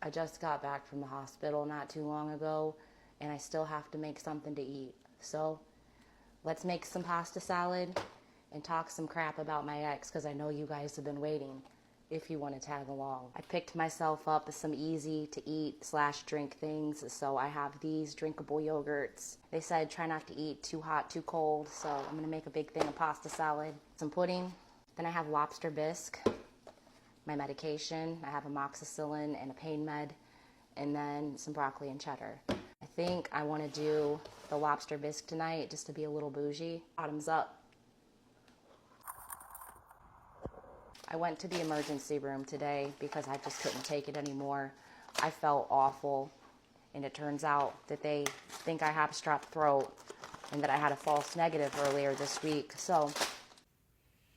I just got back from the hospital not too long ago, and I still have to make something to eat. So let's make some pasta salad and talk some crap about my ex, because I know you guys have been waiting if you want to tag along. I picked myself up some easy to eat / drink things. So I have these drinkable yogurts. They said try not to eat too hot, too cold. So I'm going to make a big thing of pasta salad, some pudding. Then I have lobster bisque, my medication. I have amoxicillin and a pain med, and then some broccoli and cheddar. I think I want to do the lobster bisque tonight just to be a little bougie. Bottoms up. I went to the emergency room today because I just couldn't take it anymore. I felt awful, and it turns out that they think I have strep throat and that I had a false negative earlier this week. So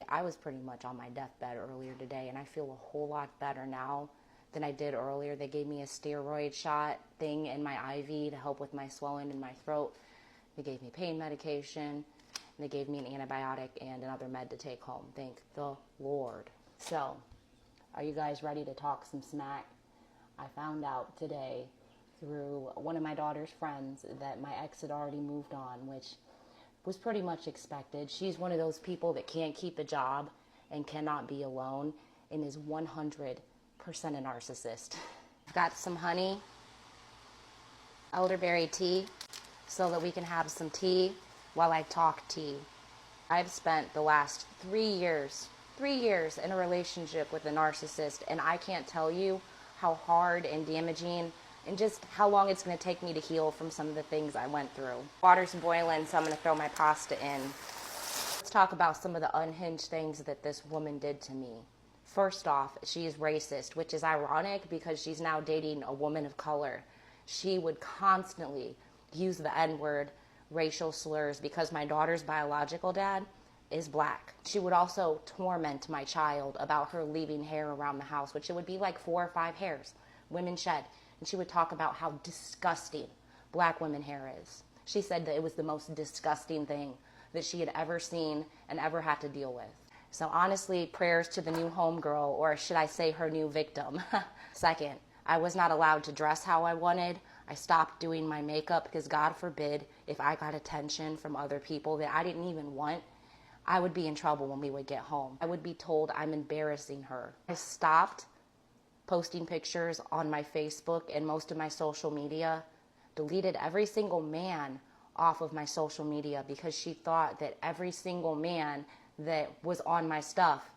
I was pretty much on my deathbed earlier today, and I feel a whole lot better now than I did earlier. They gave me a steroid shot thing in my IV to help with my swelling in my throat. They gave me pain medication, and they gave me an antibiotic and another med to take home. Thank the Lord. So, are you guys ready to talk some smack? I found out today through one of my daughter's friends that my ex had already moved on, which was pretty much expected. She's one of those people that can't keep a job and cannot be alone and is 100% a narcissist. Got some honey, elderberry tea, so that we can have some tea while I talk tea. I've spent the last 3 years in a relationship with a narcissist, and I can't tell you how hard and damaging and just how long it's going to take me to heal from some of the things I went through. Water's boiling, so I'm going to throw my pasta in. Let's talk about some of the unhinged things that this woman did to me. First off, she is racist, which is ironic because she's now dating a woman of color. She would constantly use the N-word, racial slurs, because my daughter's biological dad is black. She would also torment my child about her leaving hair around the house, which it would be like 4 or 5 hairs women shed. And she would talk about how disgusting black women hair is. She said that it was the most disgusting thing that she had ever seen and ever had to deal with. So honestly, prayers to the new homegirl, or should I say her new victim. Second, I was not allowed to dress how I wanted. I stopped doing my makeup because God forbid if I got attention from other people that I didn't even want, I would be in trouble when we would get home. I would be told I'm embarrassing her. I stopped posting pictures on my Facebook and most of my social media, deleted every single man off of my social media because she thought that every single man that was on my stuff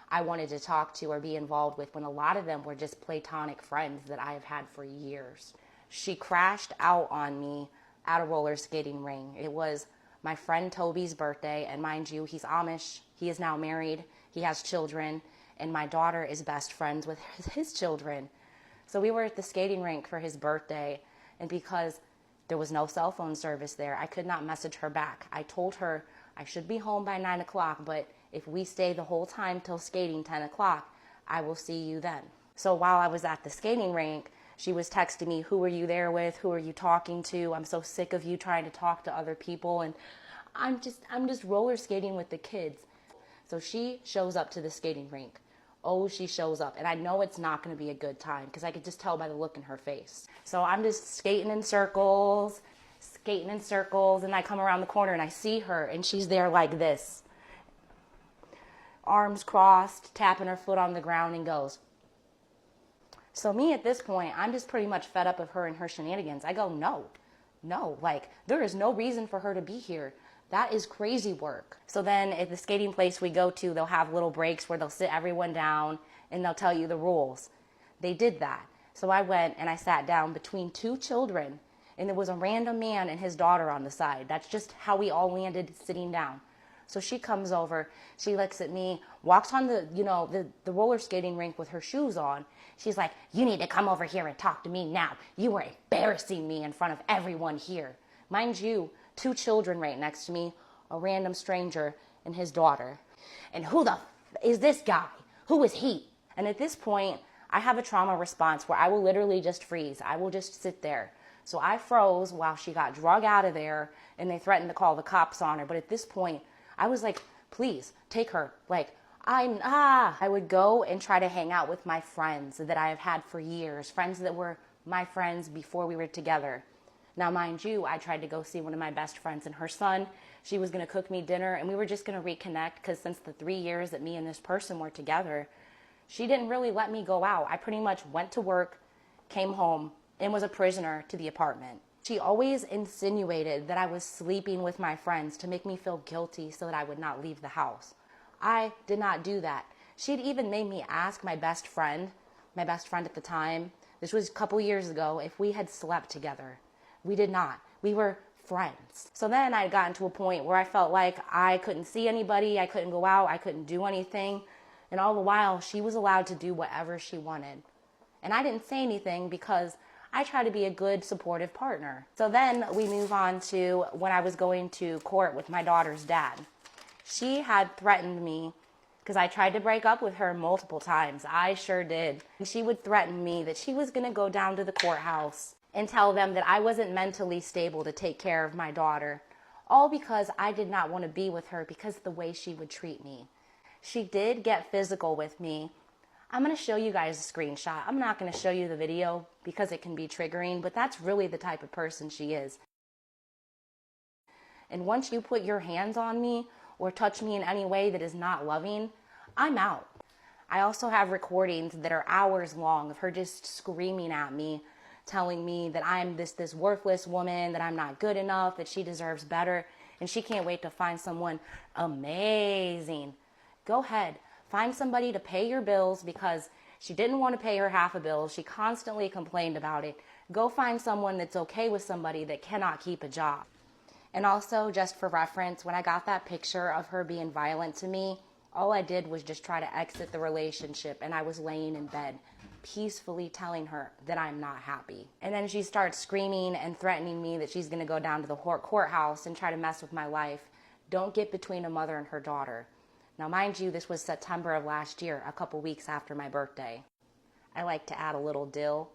I wanted to talk to or be involved with, when a lot of them were just platonic friends that I have had for years. She crashed out on me at a roller skating ring. It was my friend Toby's birthday, and mind you, he's Amish. He is now married. He has children, and my daughter is best friends with his children. So we were at the skating rink for his birthday, and because there was no cell phone service there, I could not message her back. I told her I should be home by 9 o'clock, but if we stay the whole time till skating 10 o'clock, I will see you then. So while I was at the skating rink, she was texting me, who are you there with? Who are you talking to? I'm so sick of you trying to talk to other people, and I'm just roller skating with the kids. So she shows up to the skating rink. Oh, she shows up, and I know it's not going to be a good time because I could just tell by the look in her face. So I'm just skating in circles, and I come around the corner and I see her, and she's there like this, arms crossed, tapping her foot on the ground, and goes. So me at this point, I'm just pretty much fed up of her and her shenanigans. I go, no, like there is no reason for her to be here. That is crazy work. So then at the skating place we go to, they'll have little breaks where they'll sit everyone down and they'll tell you the rules. They did that. So I went and I sat down between 2 children, and there was a random man and his daughter on the side. That's just how we all landed sitting down. So she comes over, she looks at me, walks on the roller skating rink with her shoes on. She's like, you need to come over here and talk to me now. You are embarrassing me in front of everyone here. Mind you, 2 children right next to me, a random stranger and his daughter. And who the is this guy? Who is he? And at this point, I have a trauma response where I will literally just freeze. I will just sit there. So I froze while she got drug out of there, and they threatened to call the cops on her. But at this point, I was like, please, take her. Like, I would go and try to hang out with my friends that I have had for years, friends that were my friends before we were together. Now, mind you, I tried to go see one of my best friends and her son. She was going to cook me dinner, and we were just going to reconnect because since the 3 years that me and this person were together, she didn't really let me go out. I pretty much went to work, came home, and was a prisoner to the apartment. She always insinuated that I was sleeping with my friends to make me feel guilty so that I would not leave the house. I did not do that. She'd even made me ask my best friend at the time, this was a couple years ago, if we had slept together. We did not. We were friends. So then I had gotten to a point where I felt like I couldn't see anybody, I couldn't go out, I couldn't do anything. And all the while, she was allowed to do whatever she wanted. And I didn't say anything because I try to be a good, supportive partner. So then we move on to when I was going to court with my daughter's dad. She had threatened me because I tried to break up with her multiple times. I sure did. She would threaten me that she was going to go down to the courthouse and tell them that I wasn't mentally stable to take care of my daughter, all because I did not want to be with her because of the way she would treat me. She did get physical with me. I'm going to show you guys a screenshot. I'm not going to show you the video because it can be triggering, but that's really the type of person she is. And once you put your hands on me or touch me in any way that is not loving, I'm out. I also have recordings that are hours long of her just screaming at me, telling me that I'm this worthless woman, that I'm not good enough, that she deserves better, and she can't wait to find someone amazing. Go ahead, find somebody to pay your bills because she didn't want to pay her half a bill. She constantly complained about it. Go find someone that's okay with somebody that cannot keep a job. And also, just for reference, when I got that picture of her being violent to me, all I did was just try to exit the relationship, and I was laying in bed, peacefully telling her that I'm not happy. And then she starts screaming and threatening me that she's going to go down to the courthouse and try to mess with my life. Don't get between a mother and her daughter. Now, mind you, this was September of last year, a couple weeks after my birthday. I like to add a little dill.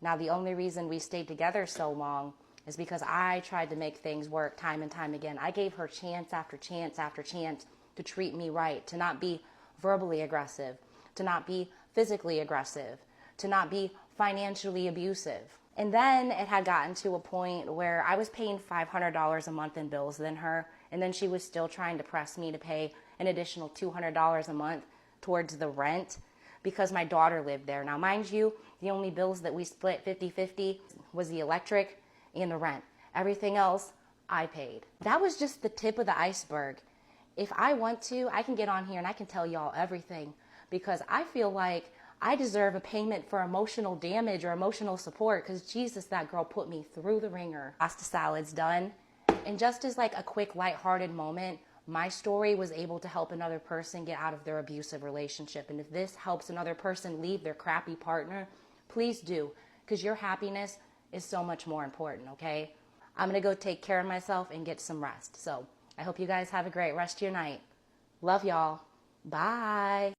Now, the only reason we stayed together so long is because I tried to make things work time and time again. I gave her chance after chance after chance to treat me right, to not be verbally aggressive, to not be physically aggressive, to not be financially abusive. And then it had gotten to a point where I was paying $500 a month in bills than her, and then she was still trying to press me to pay an additional $200 a month towards the rent because my daughter lived there. Now, mind you, the only bills that we split 50-50 was the electric and the rent. Everything else, I paid. That was just the tip of the iceberg. If I want to, I can get on here and I can tell y'all everything because I feel like I deserve a payment for emotional damage or emotional support because Jesus, that girl put me through the ringer. Pasta salad's done. And just as like a quick lighthearted moment, my story was able to help another person get out of their abusive relationship. And if this helps another person leave their crappy partner, please do, because your happiness is so much more important, okay? I'm going to go take care of myself and get some rest. So I hope you guys have a great rest of your night. Love y'all. Bye.